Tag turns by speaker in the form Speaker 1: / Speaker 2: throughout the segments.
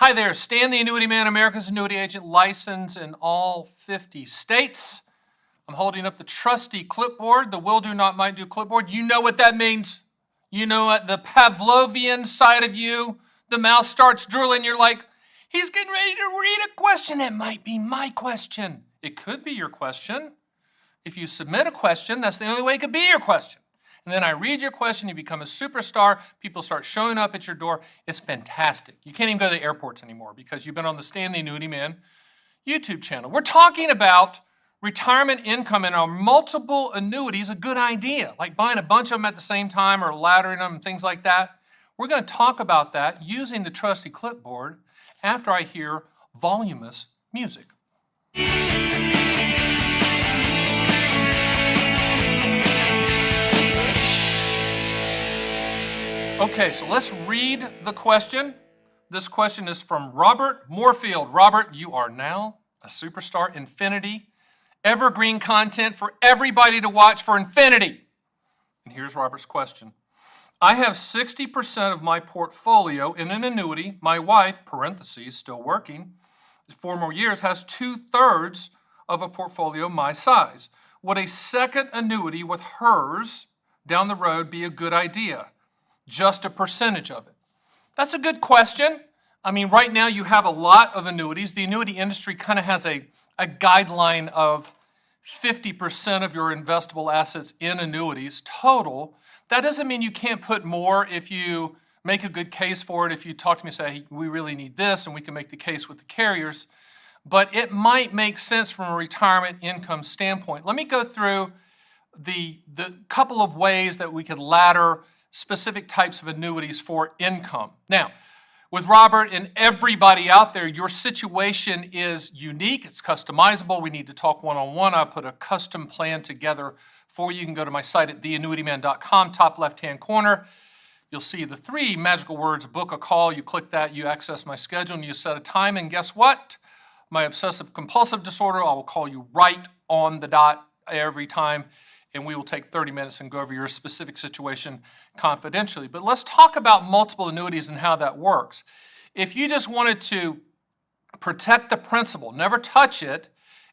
Speaker 1: Hi there, Stan the Annuity Man, America's annuity agent, licensed in all 50 states. I'm holding up the trusty clipboard, the will do not might do clipboard. You know what that means. You know what the Pavlovian side of you, the mouth starts drooling. You're like, he's getting ready to read a question. It might be my question. It could be your question. If you submit a question, that's the only way it could be your question. And then I read your question, you become a superstar, people start showing up at your door. It's fantastic. You can't even go to the airports anymore because you've been on the Stan the Annuity Man YouTube channel. We're talking about retirement income and are multiple annuities a good idea, like buying a bunch of them at the same time or laddering them and things like that. We're going to talk about that using the trusty clipboard after I hear voluminous music. Okay, so let's read the question. This question is from Robert Moorfield. Robert, you are now a superstar. Infinity, evergreen content for everybody to watch for infinity. And here's Robert's question. I have 60% of my portfolio in an annuity. My wife, parentheses, still working, 4 more years, has 2/3 of a portfolio my size. Would a second annuity with hers down the road be a good idea? Just a percentage of it? That's a good question. I mean, right now you have a lot of annuities. The annuity industry kind of has a guideline of 50% of your investable assets in annuities total. That doesn't mean you can't put more if you make a good case for it. If you talk to me and say, hey, we really need this, and we can make the case with the carriers. But it might make sense from a retirement income standpoint. Let me go through the couple of ways that we could ladder specific types of annuities for income. Now, with Robert and everybody out there, your situation is unique. It's customizable. We need to talk one-on-one. I put a custom plan together for you. You can go to my site at theannuityman.com, top left-hand corner. You'll see the 3 magical words, book a call. You click that, you access my schedule, and you set a time. And guess what? My obsessive compulsive disorder, I will call you right on the dot every time, and we will take 30 minutes and go over your specific situation confidentially. But let's talk about multiple annuities and how that works. If you just wanted to protect the principal, never touch it,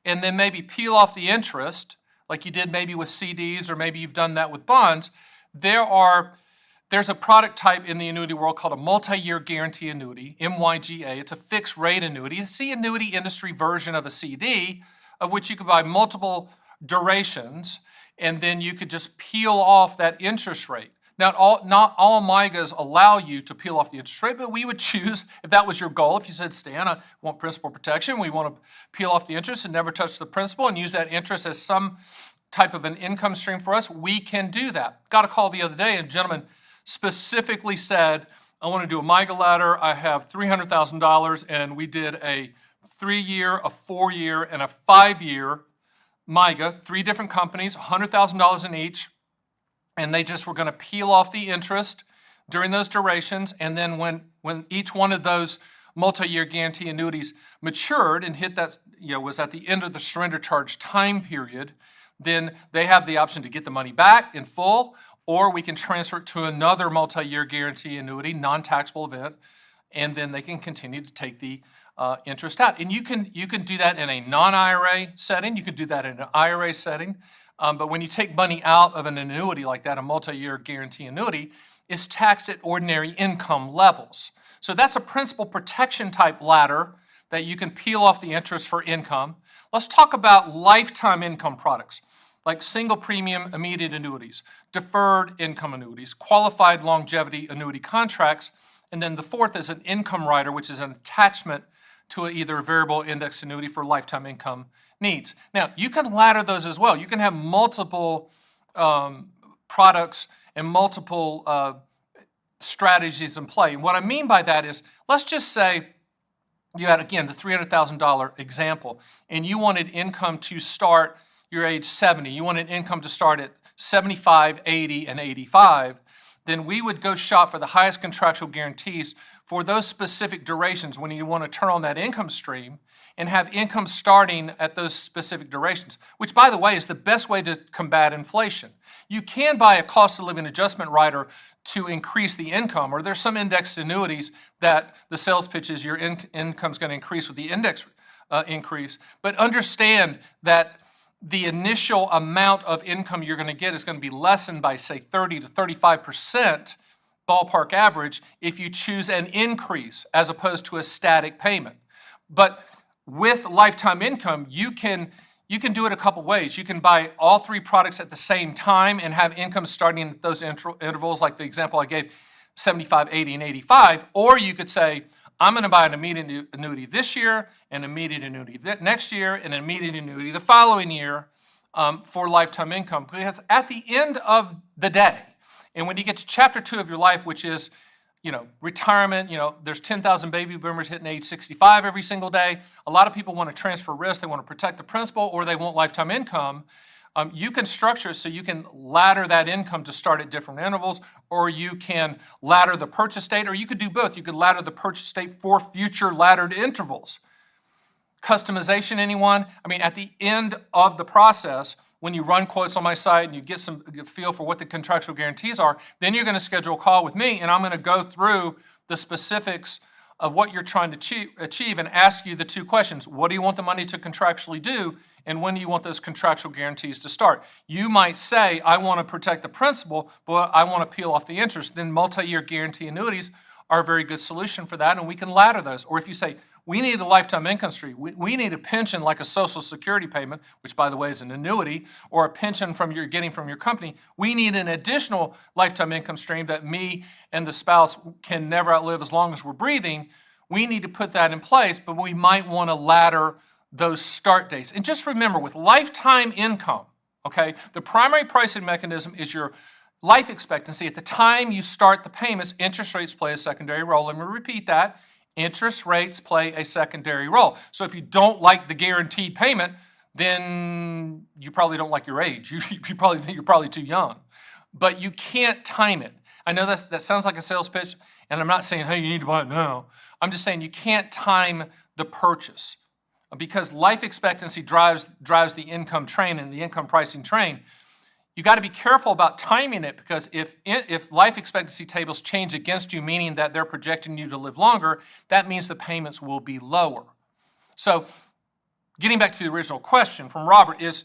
Speaker 1: and then maybe peel off the interest, like you did maybe with CDs or maybe you've done that with bonds, there's a product type in the annuity world called a multi-year guarantee annuity, MYGA. It's a fixed rate annuity. It's the annuity industry version of a CD, of which you could buy multiple durations, and then you could just peel off that interest rate. Now, not all MYGAs allow you to peel off the interest rate, but we would choose, if that was your goal, if you said, Stan, I want principal protection, we want to peel off the interest and never touch the principal and use that interest as some type of an income stream for us, we can do that. Got a call the other day, and a gentleman specifically said, I want to do a MYGA ladder. I have $300,000, and we did a 3-year, a 4-year, and a 5-year MYGA, 3 different companies, $100,000 in each, and they just were going to peel off the interest during those durations, and then when each one of those multi-year guarantee annuities matured and hit that, was at the end of the surrender charge time period, then they have the option to get the money back in full, or we can transfer it to another multi-year guarantee annuity, non-taxable event, and then they can continue to take the interest out. And you can do that in a non-IRA setting. You can do that in an IRA setting. But when you take money out of an annuity like that, a multi-year guarantee annuity, it's taxed at ordinary income levels. So that's a principal protection type ladder that you can peel off the interest for income. Let's talk about lifetime income products like single premium immediate annuities, deferred income annuities, qualified longevity annuity contracts, and then the fourth is an income rider, which is an attachment to either a variable index annuity for lifetime income needs. Now, you can ladder those as well. You can have multiple products and multiple strategies in play. And what I mean by that is, let's just say you had, again, the $300,000 example, and you wanted income to start, you're age 70, you wanted income to start at 75, 80, and 85, then we would go shop for the highest contractual guarantees for those specific durations when you want to turn on that income stream and have income starting at those specific durations, which, by the way, is the best way to combat inflation. You can buy a cost of living adjustment rider to increase the income, or there's some indexed annuities that the sales pitch is your income's going to increase with the index increase. But understand that the initial amount of income you're going to get is going to be lessened by, say, 30 to 35% ballpark average if you choose an increase as opposed to a static payment. But with lifetime income, you can do it a couple ways. You can buy all three products at the same time and have income starting at those intervals, like the example I gave, 75, 80, and 85. Or you could say, I'm going to buy an immediate annuity this year, an immediate annuity next year, and an immediate annuity the following year for lifetime income. Because at the end of the day, and when you get to chapter 2 of your life, which is, retirement, there's 10,000 baby boomers hitting age 65 every single day. A lot of people want to transfer risk. They want to protect the principal, or they want lifetime income. You can structure so you can ladder that income to start at different intervals, or you can ladder the purchase date, or you could do both. You could ladder the purchase date for future laddered intervals. Customization, anyone? At the end of the process, when you run quotes on my site and you get some feel for what the contractual guarantees are, then you're going to schedule a call with me, and I'm going to go through the specifics of what you're trying to achieve and ask you the two questions. What do you want the money to contractually do? And when do you want those contractual guarantees to start? You might say, I want to protect the principal, but I want to peel off the interest. Then multi-year guarantee annuities are a very good solution for that, and we can ladder those. Or if you say, we need a lifetime income stream, we need a pension like a Social Security payment, which, by the way, is an annuity, or a pension you're getting from your company, we need an additional lifetime income stream that me and the spouse can never outlive as long as we're breathing. We need to put that in place, but we might want to ladder those start dates. And just remember, with lifetime income, okay, the primary pricing mechanism is your life expectancy. At the time you start the payments, interest rates play a secondary role. Let me repeat that. Interest rates play a secondary role. So if you don't like the guaranteed payment, then you probably don't like your age. You probably think you're probably too young. But you can't time it. I know that sounds like a sales pitch, and I'm not saying, hey, you need to buy it now. I'm just saying you can't time the purchase, because life expectancy drives the income train and the income pricing train. You got to be careful about timing it, because if life expectancy tables change against you, meaning that they're projecting you to live longer, that means the payments will be lower. So getting back to the original question from Robert, is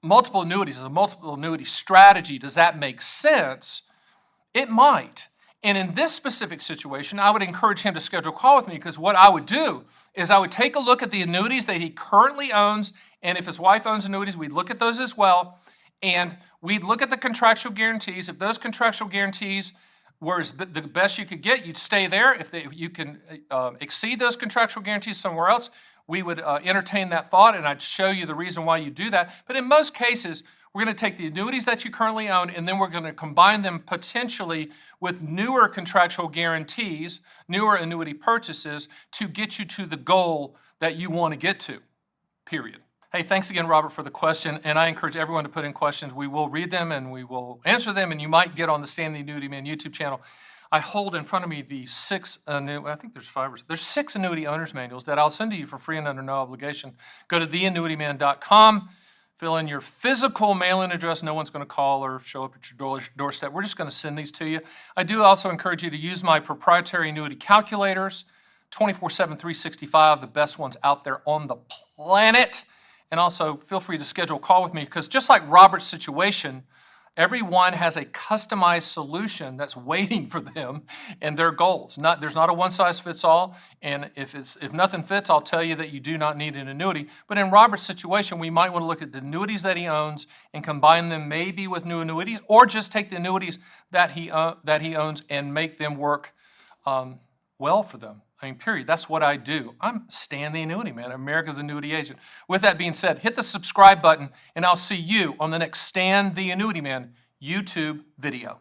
Speaker 1: multiple annuities, is a multiple annuity strategy, does that make sense? It might. And in this specific situation, I would encourage him to schedule a call with me, because what I would do is I would take a look at the annuities that he currently owns, and if his wife owns annuities, we'd look at those as well, and we'd look at the contractual guarantees. If those contractual guarantees were the best you could get, you'd stay there. If you can exceed those contractual guarantees somewhere else, we would entertain that thought, and I'd show you the reason why you do that. But in most cases, we're going to take the annuities that you currently own, and then we're going to combine them potentially with newer contractual guarantees, newer annuity purchases, to get you to the goal that you want to get to, period. Hey, thanks again, Robert, for the question, and I encourage everyone to put in questions. We will read them, and we will answer them, and you might get on the Stand the Annuity Man YouTube channel. I hold in front of me the there's 6 annuity owner's manuals that I'll send to you for free and under no obligation. Go to theannuityman.com. Fill in your physical mailing address. No one's going to call or show up at your doorstep. We're just going to send these to you. I do also encourage you to use my proprietary annuity calculators, 24/7, 365, the best ones out there on the planet. And also feel free to schedule a call with me, because just like Robert's situation, everyone has a customized solution that's waiting for them and their goals. There's not a one-size-fits-all, and if nothing fits, I'll tell you that you do not need an annuity. But in Robert's situation, we might want to look at the annuities that he owns and combine them maybe with new annuities, or just take the annuities that he owns and make them work well for them. Period. That's what I do. I'm Stan the Annuity Man, America's annuity agent. With that being said, hit the subscribe button, and I'll see you on the next Stan the Annuity Man YouTube video.